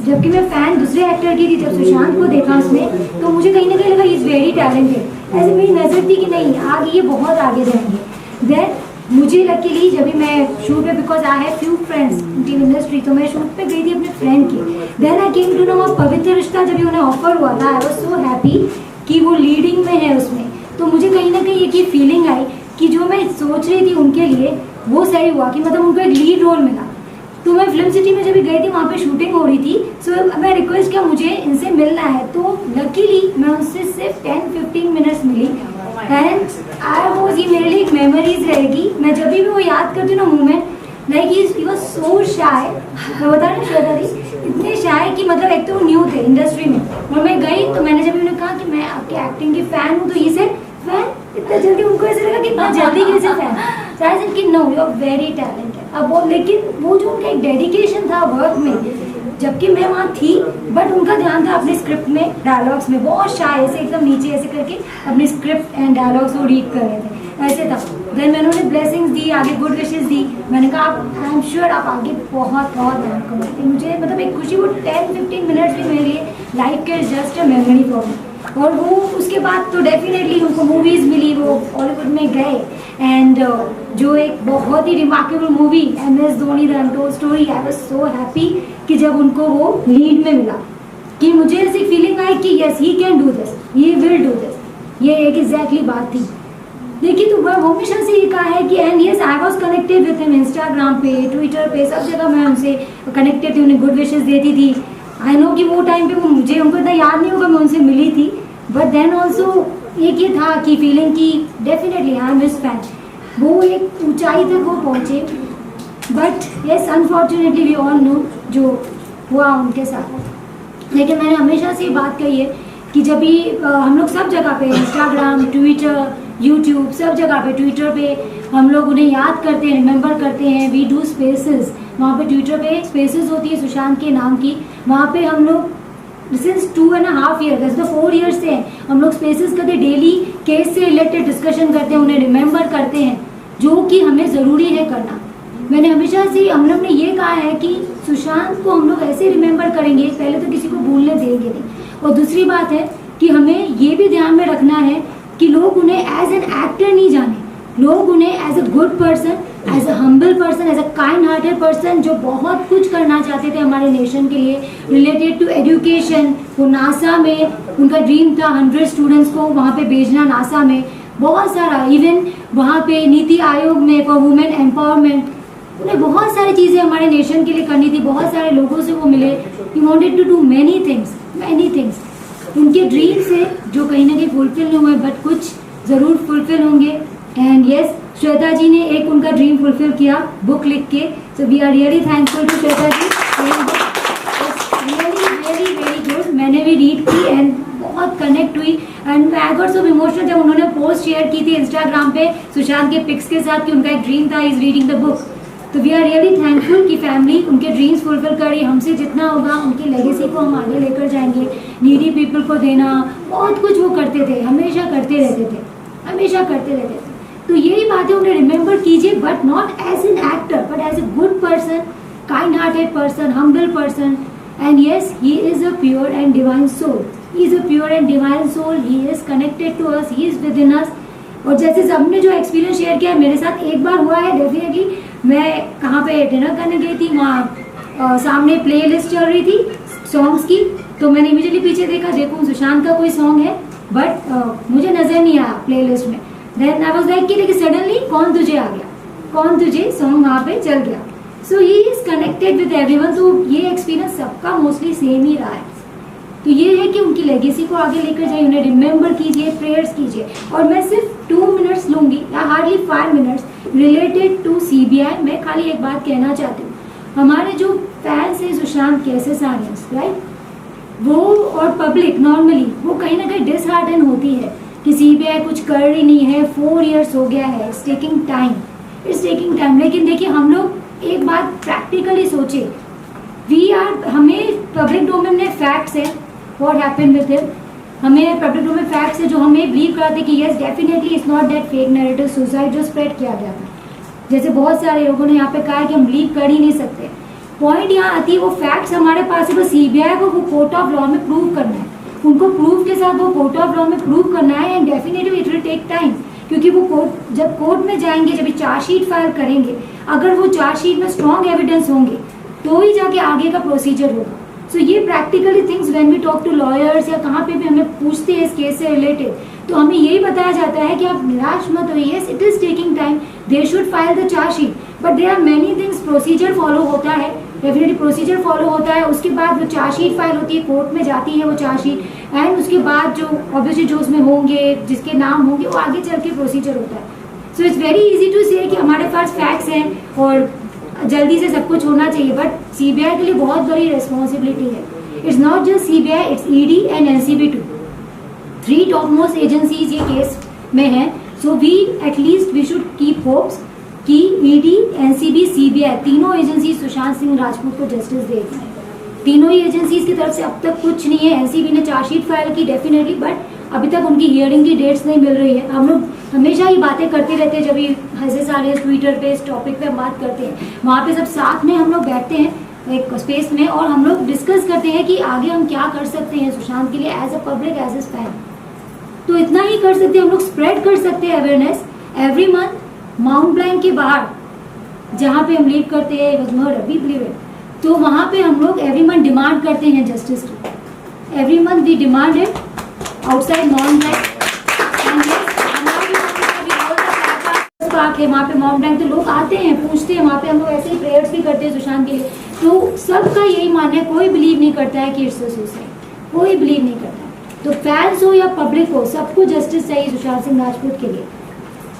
जबकि मैं फैन दूसरे एक्टर की थी। जब सुशांत को देखा उसमें तो मुझे कहीं ना कहीं लगा इज वेरी टैलेंटेड। ऐसे मेरी नज़र थी कि नहीं आगे ये बहुत आगे जाएंगे। देन मुझे लकीली जब भी मैं शूट पे, because I have few friends in industry, तो मैं शूट पे गई थी अपने फ्रेंड की। Then I came to know Pavitra Rishta जब भी उन्हें ऑफर हुआ था, आई वॉज सो हैप्पी कि वो लीडिंग में है उसमें। तो मुझे कहीं ना कहीं एक ही फीलिंग आई कि जो मैं सोच रही थी उनके लिए वो सही हुआ, कि मतलब उनको एक लीड रोल मिला। तो मैं फिल्म सिटी में जब भी गई थी वहाँ पे शूटिंग हो रही थी, सो मैं रिक्वेस्ट किया मुझे इनसे मिलना है। तो लकीली मैं उनसे सिर्फ 10-15 मिनट्स मिली एंड आई वॉज, ये मेरे लिए एक मेमोरीज रहेगी। मैं जब भी वो याद करती हूँ ना moment, like he was so shy. मैं बता रही श्वेता दी इतने शाय कि मतलब एक तो वो न्यू थे इंडस्ट्री में, और मैं गई तो मैंने जब उन्हें कहा कि मैं आपके एक्टिंग की फैन हूँ, तो ये से फैन इतना जल्दी, उनको ऐसे लगा कि इतना जल्दी कैसे फैन, शायद कि no you are very talented. अब वो, लेकिन वो जो उनका एक डेडिकेशन था वर्क में, जबकि मैं वहाँ थी, बट उनका ध्यान था अपने स्क्रिप्ट में, डायलॉग्स में, बहुत शाय ऐसे एकदम नीचे ऐसे करके अपने स्क्रिप्ट एंड डायलॉग्स वो रीड कर रहे थे, ऐसे था। देन मैंने उन्हें ब्लेसिंग्स दी, आगे गुड विशेस दी। मैंने कहा आप, आई एम श्योर आप आगे बहुत बहुत नाम कमाएंगे। मुझे मतलब एक खुशी, वो 10-15 मिनट्स भी मेरे लिए लाइफ के just a memory for me. और वो उसके बाद तो डेफिनेटली उनको मूवीज़ मिली, वो बॉलीवुड में गए एंड जो एक बहुत ही remarkable movie MS Dhoni the untold story, I was so happy कि जब उनको वो लीड में मिला, कि मुझे ऐसी फीलिंग आई कि yes he can do this, he will do this. ये एक एग्जैक्टली बात थी। देखिए, तो मैं हमेशा से ये कहा है कि and yes I was connected with him, Instagram पे, ट्विटर पे, सब जगह मैं उनसे कनेक्टेड थी, उन्हें गुड विशेस देती थी। आई नो कि वो टाइम पे वो मुझे, उनको इतना याद नहीं होगा मैं उनसे मिली थी, बट देन ऑल्सो एक ये था कि फीलिंग की definitely I am his fan. वो एक ऊंचाई तक वो पहुँचे, but yes unfortunately we all know जो हुआ उनके साथ। लेकिन मैंने हमेशा से ये बात कही है कि जब भी हम लोग सब जगह पे, इंस्टाग्राम, ट्विटर, यूट्यूब, सब जगह पे, ट्विटर पे हम लोग उन्हें याद करते हैं, रिमेंबर करते हैं। वी डू स्पेसेस, वहाँ पे ट्विटर पे स्पेसेस होती है सुशांत के नाम की, वहाँ पे हम लोग सिंस 2.5 ईयर, वैसे तो 4 ईयर्स से हम लोग स्पेसेस करते, डेली केस से रिलेटेड डिस्कशन करते हैं, उन्हें रिमेंबर करते हैं, जो कि हमें ज़रूरी है करना। मैंने हमेशा से, हम लोग ने ये कहा है कि सुशांत को हम लोग ऐसे रिमेंबर करेंगे, पहले तो किसी को भूलने देंगे नहीं, और दूसरी बात है कि हमें ये भी ध्यान में रखना है कि लोग उन्हें एज एन एक्टर नहीं जाने, लोग उन्हें as a good person, as a humble person, as a kind hearted person, जो बहुत कुछ करना चाहते थे हमारे नेशन के लिए रिलेटेड टू एजुकेशन। वो नासा में उनका ड्रीम था 100 स्टूडेंट्स को वहाँ पे भेजना, नासा में बहुत सारा, इवन वहाँ पे नीति आयोग में फॉर वुमेन एम्पावरमेंट, उन्हें बहुत सारी चीज़ें हमारे नेशन के लिए करनी थी। बहुत सारे लोगों से वो मिले, he wanted to do many things. उनके ड्रीम से जो कहीं ना कहीं फुलफिल नहीं हुए, बट कुछ ज़रूर फुलफिल होंगे। एंड यस, श्वेता जी ने एक उनका ड्रीम फुलफिल किया बुक लिख के, so we are really thankful to Shweta ji. Really very good, मैंने भी रीड की एंड बहुत कनेक्ट हुई and I got so emotional जब उन्होंने पोस्ट शेयर की थी इंस्टाग्राम पे सुशांत के पिक्स के साथ कि उनका एक ड्रीम था, इज रीडिंग द बुक। तो वी आर रियली थैंकफुल कि फैमिली उनके ड्रीम्स फुलफिल करी। हमसे जितना होगा उनकी लेगेसी को हम आगे लेकर जाएंगे, नीडी पीपल को देना, बहुत कुछ वो करते थे, हमेशा करते रहते थे। तो यही बातें उन्हें रिमेंबर कीजिए, but not as an actor, but as a good person, kind hearted person, humble person. And yes, he is a pure and divine soul, he is a pure and divine soul, he is connected to us, he is within us. और जैसे सबने जो experience share किया मेरे साथ एक बार हुआ है डेफिनेटली, मैं कहाँ पे डिनर करने गई थी, वहाँ सामने प्ले लिस्ट चल रही थी सॉन्ग्स की, तो मैंने इमीडिएटली पीछे देखूँ सुशांत का कोई सॉन्ग है, बट मुझे नज़र नहीं आया प्ले लिस्ट में। देन आई वाज लाइक कि लेकिन सडनली कौन तुझे सॉन्ग वहाँ पे चल गया। So he is connected with everyone. तो ये एक्सपीरियंस सबका मोस्टली सेम ही रहा है। तो ये है कि उनकी लेगेसी को आगे लेकर जाइए, उन्हें रिमेंबर कीजिए, प्रेयर्स कीजिए। और मैं सिर्फ 2 मिनट्स लूँगी या hardly 5 minutes related to CBI। मैं खाली एक बात कहना चाहती हूँ, हमारे जो फैंस हैं सुशांत के, SSRians, राइट, वो और पब्लिक नॉर्मली वो कहीं ना कहीं डिसहार्टन होती है कि CBI कुछ कर रही नहीं है, 4 years हो गया है, इट्स टेकिंग टाइम। लेकिन देखिए, हम लोग एक बात प्रैक्टिकली सोचे, हमें पब्लिक डोमेन में फैक्ट्स है, व्हाट हैपेंड विद हिम, हमें पब्लिक डोमेन फैक्ट्स है जो हमें बिलीव कराते कि yes definitely it's not that fake narrative suicide जो स्प्रेड किया गया था। जैसे बहुत सारे लोगों ने यहाँ पे कहा कि हम बिलीव कर ही नहीं सकते, पॉइंट यहाँ आती है, वो फैक्ट्स हमारे पास है, बस सीबीआई को वो कोर्ट ऑफ लॉ में प्रूव करना है, उनको प्रूफ के साथ वो कोर्ट ऑफ लॉ में प्रूव करना है, and definitely it will take time, क्योंकि वो कोर्ट जब कोर्ट में जाएंगे, जब चार्जशीट फाइल करेंगे, अगर वो चार्जशीट में स्ट्रॉन्ग एविडेंस होंगे तो ही जाके आगे का प्रोसीजर होगा। सो ये practically things when we talk to lawyers या कहाँ पे भी हमें पूछते हैं इस केस से रिलेटेड, तो हमें यही बताया जाता है कि आप निराश मत होइए, yes it is taking time, they should file the chargesheet, but there are many things, procedure follow होता है, डेफिनेटली प्रोसीजर फॉलो होता है, उसके बाद वो चार्जशीट फाइल होती है, कोर्ट में जाती है वो चार्जशीट, एंड उसके बाद जो ऑब्वियसली जो उसमें होंगे, जिसके नाम होंगे, वो आगे चल के प्रोसीजर होता है। So it's very easy to say कि हमारे पास फैक्ट्स हैं और जल्दी से सब कुछ होना चाहिए, बट सीबीआई के लिए बहुत बड़ी रिस्पॉन्सिबिलिटी है। It's not just CBI, it's ED and NCB too, 3 top most agencies ये केस में हैं। So we at least we should keep hopes कि ईडी, एनसीबी, सीबीआई तीनों एजेंसी सुशांत सिंह राजपूत को जस्टिस देगी। तीनों ही एजेंसीज की तरफ से अब तक कुछ नहीं है। एनसीबी ने चार्जशीट फाइल की डेफिनेटली, बट अभी तक उनकी हियरिंग की डेट्स नहीं मिल रही है। हम लोग हमेशा ही बातें करते रहते हैं, जब भी ऐसे सारे ट्विटर पे इस टॉपिक पे हम बात करते हैं, वहाँ पे सब साथ में हम लोग बैठते हैं एक स्पेस में और हम लोग डिस्कस करते हैं कि आगे हम क्या कर सकते हैं सुशांत के लिए as a public, as a fan. तो इतना ही कर सकते हैं हम लोग, स्प्रेड कर सकते हैं awareness. Every month mount blank के बाहर जहाँ पे हम लीव करते हैं मर्डर, वी बिलीव इट, तो वहाँ पे हम लोग एवरी मंथ डिमांड करते हैं जस्टिस की। Every month we demand it outside Mount Blanc, है वहाँ पे माउंट ब्लैंक, तो लोग आते हैं, पूछते हैं, वहाँ पे हम लोग ऐसे ही प्रेयर्स भी करते हैं सुशांत के लिए। तो सबका यही मानना है, कोई बिलीव नहीं करता है कि इट्स सुसाइड, कोई बिलीव नहीं करता है। तो फैंस हो या पब्लिक हो, सबको जस्टिस चाहिए सुशांत सिंह राजपूत के लिए।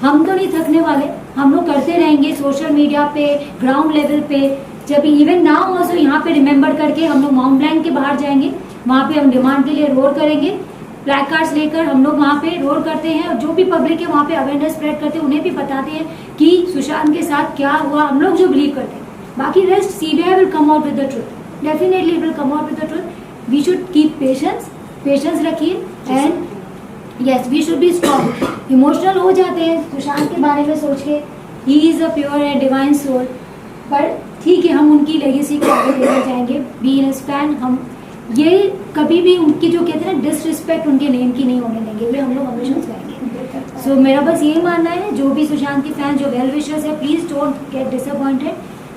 हम तो नहीं थकने वाले, हम लोग करते रहेंगे सोशल मीडिया पे, ग्राउंड लेवल पे, जब इवन नाउ ऑल्सो यहाँ पे रिमेंबर करके हम लोग माउंट ब्लैंक के बाहर जाएंगे, वहाँ पे हम डिमांड के लिए रोड करेंगे, प्लैकार्ड्स लेकर हम लोग वहाँ पे रोड करते हैं, और जो भी पब्लिक है वहाँ पे अवेयरनेस स्प्रेड करते हैं, उन्हें भी बताते हैं कि सुशांत के साथ क्या हुआ, हम लोग जो बिलीव करते हैं। बाकी rest CBI will come out with the truth, definitely will come out with the truth. We should keep patience रखिए, and yes we should be strong. Emotional हो जाते हैं सुशांत के बारे में सोच के, he is a pure and divine soul, पर ठीक है, हम उनकी लेगेसी को आगे लेकर जाएंगे, बी इन फैन। हम ये कभी भी उनकी जो कहते हैं ना डिसरिस्पेक्ट उनके नेम की नहीं होने देंगे, वे हम लोग हमेशा करेंगे। सो मेरा बस यही मानना है, जो भी सुशांत की फैन, जो वेल विशर्स है, please don't get disappointed,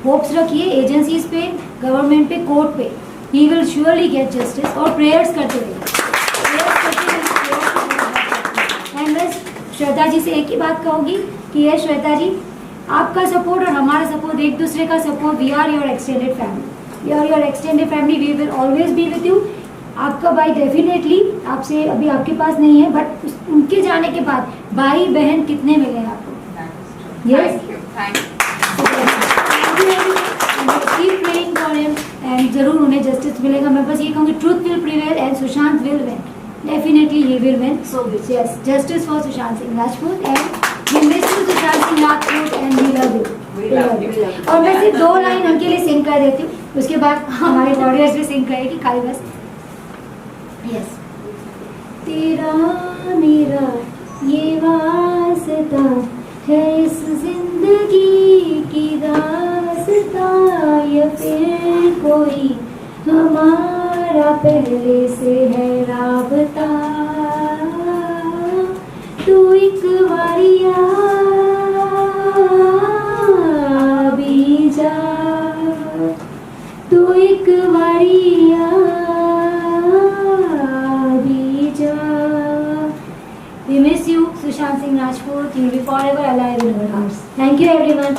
hopes रखिए एजेंसीज पे, गवर्नमेंट पे, कोर्ट पे, he will surely gate justice, और प्रेयर्स करते रहिए। एंड बस श्वेता जी से एक ही बात कहूँगी कि ये श्वेता जी, आपका सपोर्ट और हमारा सपोर्ट, एक दूसरे का support, we are your extended family, your extended family, we will always be with you. आपका भाई डेफिनेटली आपसे अभी आपके पास नहीं है, बट उनके जाने के बाद भाई बहन कितने मिले हैं आपको? Yes, keep praying for him, and जरूर उन्हें जस्टिस मिलेगा। मैं बस ये कहूँगी, truth will prevail and Sushant will win, definitely he will win. So yes, justice for Sushant Singh Rajput, and we miss you Sushant Singh Rajput, and we love you. और मैं सिर्फ 2 लाइन उनके लिए सिंग कर देती हूँ, उसके बाद हमारे ऑडियंस भी सिंग करेगी खाली बस। यस, तेरा मेरा ये वास्ता है, इस जिंदगी की दास्ता, या फिर कोई हमारा पहले से है राबता, तू एक वारिया भी जा, तू एक वारिया भी जा। We miss you, Sushant Singh Rajput, you will be forever alive in our hearts. Thank you everyone.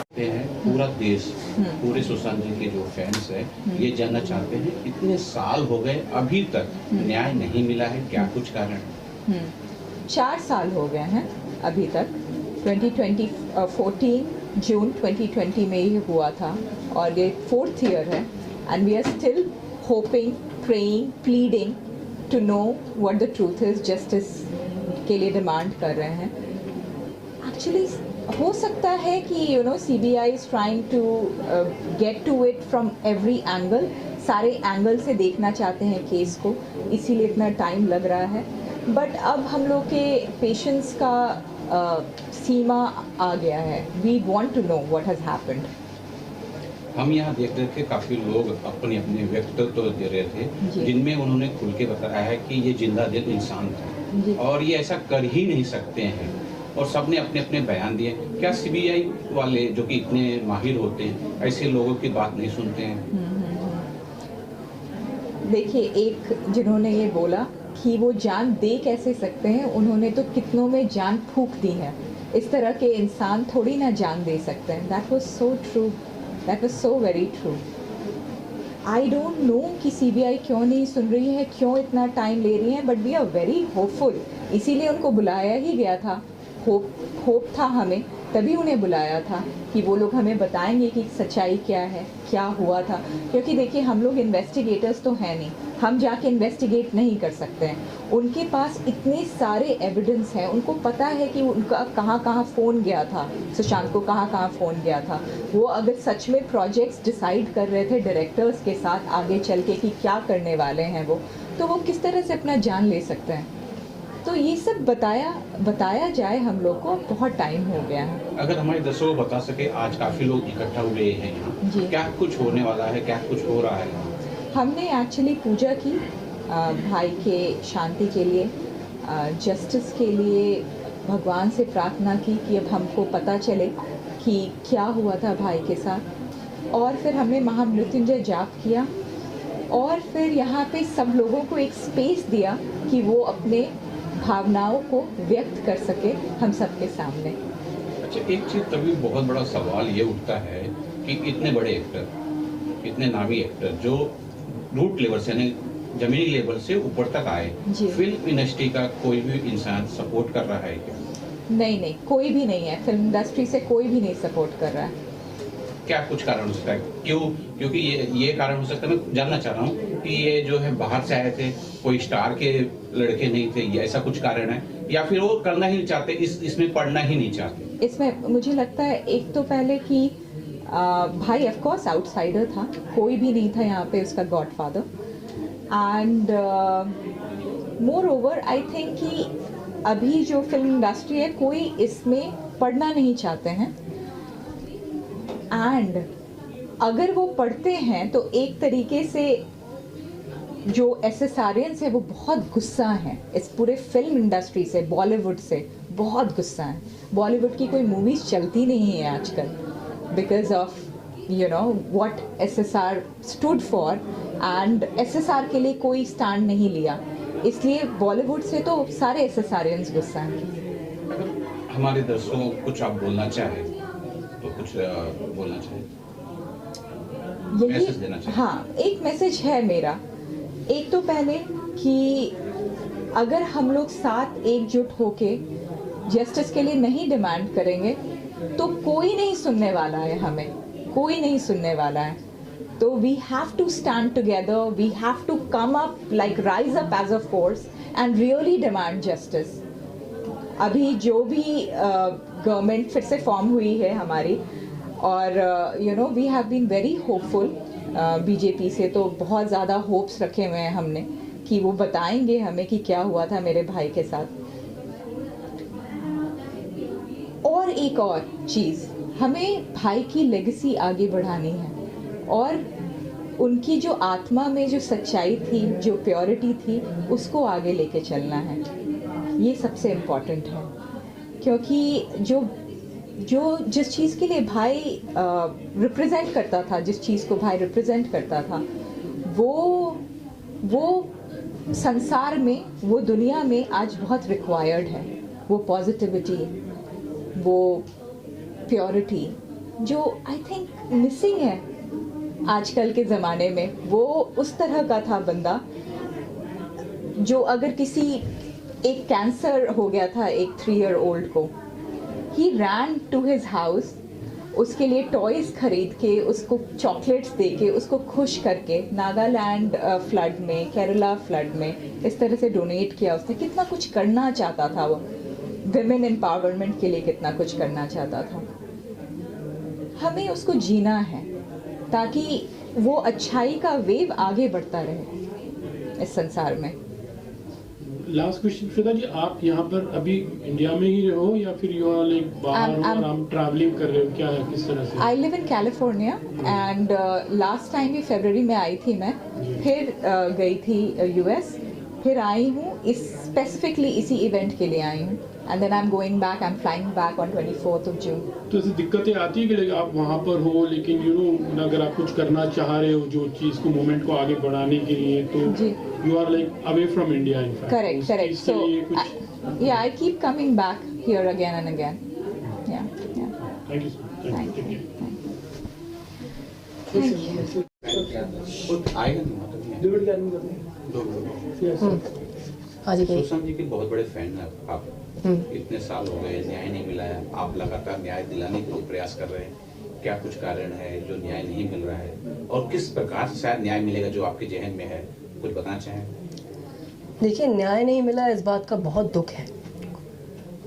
पूरा देश, पूरे सुशांत जी के जो फैंस है, ये जानना चाहते हैं, इतने साल हो गए अभी तक न्याय नहीं मिला है, क्या कुछ कारण? 4 साल हो गए हैं अभी तक। 14 जून 2020 में ही हुआ था, और ये 4th ईयर है, and we are still hoping, praying, pleading to know what the truth is, justice के लिए डिमांड कर रहे हैं। एक्चुअली हो सकता है कि CBI is trying to get to it from every angle, सारे एंगल से देखना चाहते हैं केस को, इसीलिए इतना टाइम लग रहा है। बट अब हम लोग के पेशेंस का सीमा आ गया है। We want to know what has happened. हम यहाँ देख रहे थे काफ़ी लोग अपने अपने व्यक्तित्व तो दे रहे जी। थे जिनमें उन्होंने खुल के बताया है कि ये जिंदा दिल इंसान जी। था और ये ऐसा कर ही नहीं सकते हैं और सबने अपने अपने बयान दिए। क्या सीबीआई वाले जो कि इतने माहिर होते हैं ऐसे लोगों की बात नहीं सुनते हैं? देखिए, एक जिन्होंने ये बोला कि वो जान दे कैसे सकते हैं, उन्होंने तो कितनों में जान फूंक दी है। इस तरह के इंसान थोड़ी ना जान दे सकते हैं। That was so true, that was so very true. I don't know कि सीबीआई क्यों नहीं सुन रही है, क्यों इतना टाइम ले रही है, but we are very hopeful. इसीलिए उनको बुलाया ही गया था। होप था हमें, तभी उन्हें बुलाया था कि वो लोग हमें बताएंगे कि सच्चाई क्या है, क्या हुआ था। क्योंकि देखिए, हम लोग इन्वेस्टिगेटर्स तो हैं नहीं, हम जाके इन्वेस्टिगेट नहीं कर सकते हैं। उनके पास इतने सारे एविडेंस हैं, उनको पता है कि उनका कहाँ कहाँ फ़ोन गया था, सुशांत को कहाँ कहाँ फ़ोन गया था। वो अगर सच में प्रोजेक्ट्स डिसाइड कर रहे थे डायरेक्टर्स के साथ आगे चल के कि क्या करने वाले हैं वो, तो वो किस तरह से अपना जान ले सकते हैं। तो ये सब बताया जाए हम लोग को, बहुत टाइम हो गया है। अगर हमारे दर्शकों को बता सके, आज काफ़ी लोग इकट्ठा हुए हैं जी। यहाँ, क्या कुछ होने वाला है, क्या कुछ हो रहा है? हमने एक्चुअली पूजा की भाई के शांति के लिए, जस्टिस के लिए भगवान से प्रार्थना की कि अब हमको पता चले कि क्या हुआ था भाई के साथ। और फिर हमने महामृत्युंजय जाप किया और फिर यहाँ पे सब लोगों को एक स्पेस दिया कि वो अपने भावनाओं को व्यक्त कर सके हम सबके सामने। अच्छा, एक चीज़ तभी बहुत बड़ा सवाल ये उठता है कि इतने बड़े एक्टर, इतने नामी एक्टर जो रूट लेवल से यानी जमीनी लेवल से ऊपर तक आए, जी। फिल्म इंडस्ट्री का कोई भी इंसान सपोर्ट कर रहा है क्या? नहीं, कोई भी नहीं है। फिल्म इंडस्ट्री से कोई भी नहीं सपोर्ट कर रहा है। क्या कुछ कारण हो सकता है? क्यों? क्योंकि ये कारण हो सकता है, मैं जानना चाह रहा हूँ कि ये जो है बाहर से आए थे, कोई स्टार के लड़के नहीं थे, ये ऐसा कुछ कारण है या फिर वो करना ही नहीं चाहते, इसमें पढ़ना ही नहीं चाहते? इसमें मुझे लगता है एक तो पहले कि भाई ऑफ कोर्स आउटसाइडर था, कोई भी नहीं था यहाँ पे उसका godfather. And more over I think कि अभी जो फिल्म इंडस्ट्री है, कोई इसमें पढ़ना नहीं चाहते हैं। एंड अगर वो पढ़ते हैं तो एक तरीके से जो एसएसआरियंस है वो बहुत गुस्सा हैं इस पूरे फिल्म इंडस्ट्री से, बॉलीवुड से बहुत गुस्सा है। बॉलीवुड की कोई मूवीज़ चलती नहीं है आजकल because of what SSR stood for, and SSR के लिए कोई स्टैंड नहीं लिया, इसलिए बॉलीवुड से तो सारे एसएसआरियंस गुस्सा हैं। अगर हमारे दर्शकों को कुछ आप बोलना चाहें तो कुछ बोलना चाहें, मैसेज देना चाहें? हाँ, एक मैसेज है मेरा। एक तो पहले कि अगर हम लोग साथ एकजुट होके जस्टिस के लिए नहीं डिमांड करेंगे तो कोई नहीं सुनने वाला है, हमें कोई नहीं सुनने वाला है। तो we have to stand together, we have to come up, like rise up as a force and really demand justice. अभी जो भी गवर्नमेंट फिर से फॉर्म हुई है हमारी, और we have been very hopeful. BJP से तो बहुत ज़्यादा होप्स रखे हुए हैं हमने कि वो बताएंगे हमें कि क्या हुआ था मेरे भाई के साथ। और एक और चीज़, हमें भाई की लेगेसी आगे बढ़ानी है और उनकी जो आत्मा में जो सच्चाई थी, जो प्योरिटी थी, उसको आगे लेके चलना है। ये सबसे इम्पॉर्टेंट है, क्योंकि जो जिस चीज़ के लिए भाई रिप्रेजेंट करता था, जिस चीज़ को भाई रिप्रेजेंट करता था, वो संसार में, वो दुनिया में आज बहुत रिक्वायर्ड है। वो पॉजिटिविटी, वो प्योरिटी जो आई थिंक मिसिंग है आजकल के ज़माने में। वो उस तरह का था बंदा जो अगर किसी एक कैंसर हो गया था एक 3 year old को, ही रैन टू हिज हाउस, उसके लिए टॉयज़ खरीद के, उसको चॉकलेट्स दे के, उसको खुश करके, नागालैंड फ्लड में, केरला फ्लड में इस तरह से डोनेट किया उसने। कितना कुछ करना चाहता था वो, विमेन एम्पावरमेंट के लिए कितना कुछ करना चाहता था। हमें उसको जीना है ताकि वो अच्छाई का वेव आगे बढ़ता रहे इस संसार में। लास्ट क्वेश्चन श्वेता जी, आप यहाँ पर अभी इंडिया में ही हो या फिर यू आर लाइक बाहर हो और आप ट्रैवलिंग कर रहे हो, क्या है, किस तरह से? I live in California and last time भी फरवरी में आई थी मैं, फिर गई थी US, फिर आई हूँ स्पेसिफिकली इसी इवेंट के लिए आई हूँ, and then I'm going back, I'm flying back on 24th of June. तो ऐसी दिक्कतें आती है कि like आप वहाँ पर हो लेकिन अगर आप कुछ करना चाह रहे हो जो चीज़ को मूवमेंट को आगे बढ़ाने के लिए, तो जी। You are like away from India in fact. Correct. So yeah, I keep coming back here again and again. Yeah. Thank you Thank you. हाँ जी, सुशांत जी के बहुत बड़े फैन हैं आप। इतने साल हो गए, न्याय नहीं मिला है, आप लगातार न्याय दिलाने के प्रयास कर रहे हैं। क्या कुछ कारण है जो न्याय नहीं मिल रहा है, और किस प्रकार से शायद न्याय मिलेगा जो आपके जहन में है, कुछ बताना चाहें? देखिए, न्याय नहीं मिला इस बात का बहुत दुख है,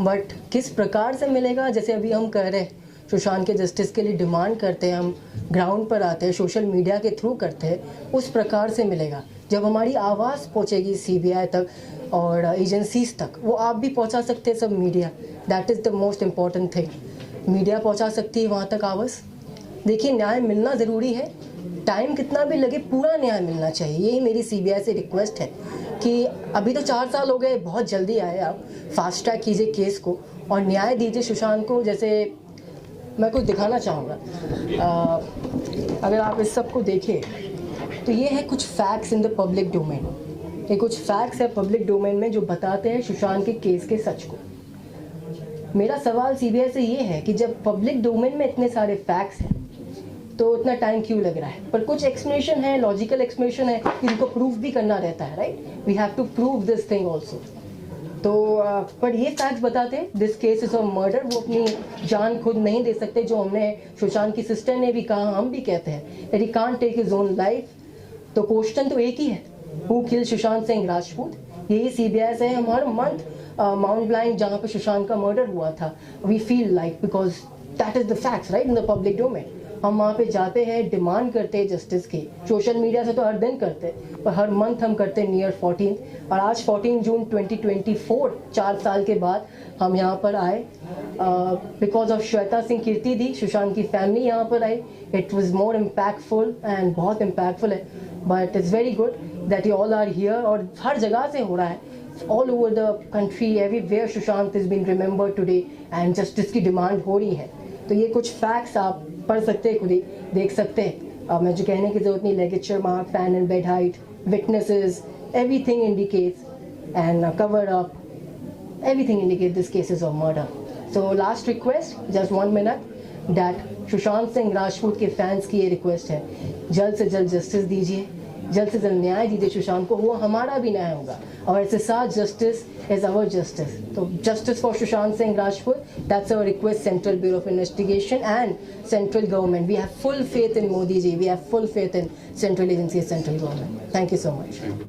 बट किस प्रकार से मिलेगा, जैसे अभी हम कह रहे हैं सुशांत के जस्टिस के लिए डिमांड करते हैं, हम ग्राउंड पर आते हैं, सोशल मीडिया के थ्रू करते हैं, उस प्रकार से मिलेगा जब हमारी आवाज़ पहुंचेगी CBI तक और एजेंसीज तक। वो आप भी पहुंचा सकते हैं, सब media, that is the most important thing. Media पहुंचा सकती है वहाँ तक आवाज़। देखिए, न्याय मिलना ज़रूरी है, टाइम कितना भी लगे, पूरा न्याय मिलना चाहिए। यही मेरी CBI से रिक्वेस्ट है कि अभी तो 4 साल हो गए, बहुत जल्दी आए, आप फास्ट ट्रैक कीजिए केस को और न्याय दीजिए सुशांत को। जैसे मैं कुछ दिखाना चाहूँगा, अगर आप इस सब को देखें तो ये है कुछ facts in the public domain. ये कुछ फैक्ट्स है पब्लिक डोमेन में जो बताते हैं सुशांत के केस के सच को। मेरा सवाल CBI से ये है कि जब पब्लिक डोमेन में इतने सारे फैक्ट्स हैं तो इतना टाइम क्यों लग रहा है? पर कुछ एक्सप्लेनेशन है, लॉजिकल एक्सप्लेनेशन है, इनको प्रूफ भी करना रहता है, right? We have to prove this thing also. तो पर ये फैक्ट्स बताते हैं this case is of murder. वो अपनी जान खुद नहीं दे सकते, जो हमने सुशांत की सिस्टर ने भी कहा, हम भी कहते हैं that he can't take his own life. तो क्वेश्चन तो एक ही है, हु किल सुशांत सिंह राजपूत? यही CBI से हम हर मंथ माउंट ब्लाइंक जहाँ पे सुशांत का मर्डर हुआ था, we feel like, because that is the facts right in the public domain. हम वहाँ पे जाते हैं, डिमांड करते हैं जस्टिस की। सोशल मीडिया से तो हर दिन करते हैं, पर हर मंथ हम करते हैं नियर 14। और आज 14 जून 2024, 4 साल के बाद हम यहाँ पर आए बिकॉज ऑफ श्वेता सिंह कीर्ति दी। सुशांत की फैमिली यहाँ पर आई। It was more impactful and बहुत इम्पैक्टफुल है, but it's very good that you all are here. और हर जगह से हो रहा है, all over the country, everywhere Sushant is been remembered today and justice की डिमांड हो रही है। तो ये कुछ फैक्ट्स आप पढ़ सकते हैं, खुद ही देख सकते हैं। मैं जो कहने की जरूरत नहीं, ligature mark, fan and bed height, witnesses, everything indicates and cover up, everything indicates this case is of murder. So last request, just 1 minute, that Sushant Singh Rajput के फैंस की ये रिक्वेस्ट है, जल्द से जल्द जस्टिस दीजिए, जल्द से जल्द न्याय दीजिए सुशांत को, वो हमारा भी न्याय होगा। और इसके साथ जस्टिस इज आवर जस्टिस। तो justice for Sushant Singh Rajput, that's our request central bureau of investigation and central government. We have full faith in Modi ji, we have full faith in central agency, central government. Thank you so much.